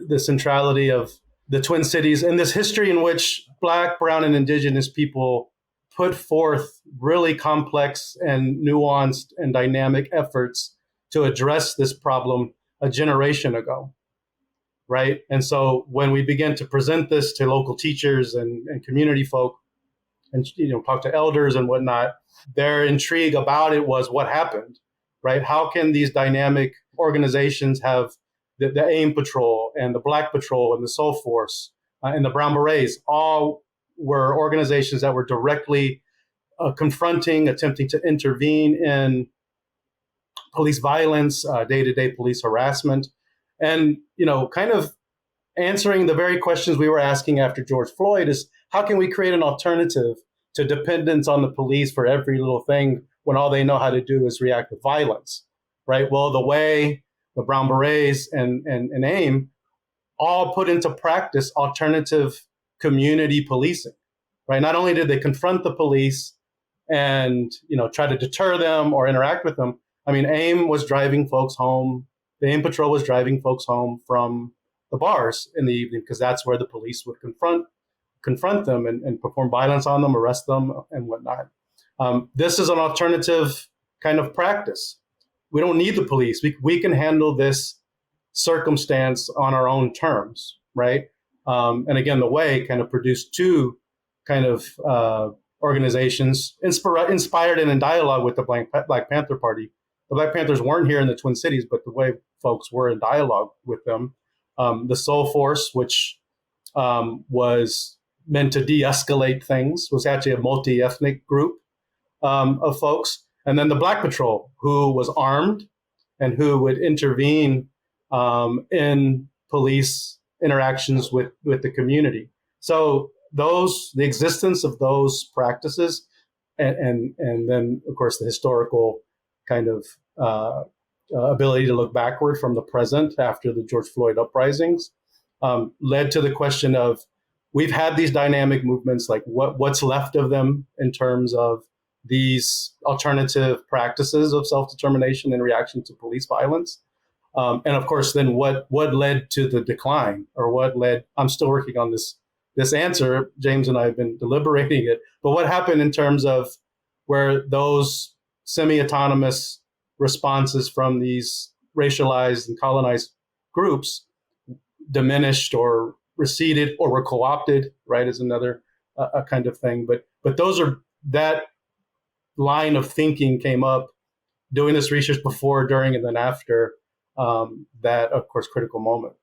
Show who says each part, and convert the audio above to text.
Speaker 1: the centrality of the Twin Cities and this history in which Black, Brown, and Indigenous people put forth really complex and nuanced and dynamic efforts to address this problem a generation ago, right? And so when we begin to present this to local teachers and community folk and talk to elders and whatnot, their intrigue about it was what happened, right? How can these dynamic organizations have the AIM Patrol and the Black Patrol and the Soul Force and the Brown Berets all were organizations that were directly confronting, attempting to intervene in police violence, day-to-day police harassment, and kind of answering the very questions we were asking after George Floyd is how can we create an alternative to dependence on the police for every little thing when all they know how to do is react with violence, right? Well, the way the Brown Berets and AIM all put into practice alternative community policing, right? Not only did they confront the police and try to deter them or interact with them. I mean, AIM was driving folks home. The AIM Patrol was driving folks home from the bars in the evening because that's where the police would confront them and perform violence on them, arrest them, and whatnot. This is an alternative kind of practice. We don't need the police. We can handle this circumstance on our own terms, right? And again, the way kind of produced two kind of organizations inspired and in dialogue with the Black Panther Party. The Black Panthers weren't here in the Twin Cities, but the way folks were in dialogue with them. The Soul Force, which was meant to de-escalate things, was actually a multi-ethnic group of folks. And then the Black Patrol, who was armed and who would intervene in police interactions with the community. So the existence of those practices and then, of course, the historical kind of ability to look backward from the present after the George Floyd uprisings led to the question of we've had these dynamic movements, like what's left of them in terms of these alternative practices of self-determination in reaction to police violence. And of course, then what led to the decline or what led, I'm still working on this answer. James and I have been deliberating it, but what happened in terms of where those semi-autonomous responses from these racialized and colonized groups diminished or receded or were co-opted, right, is another a kind of thing. But that line of thinking came up doing this research before, during, and then after that, of course, critical moment.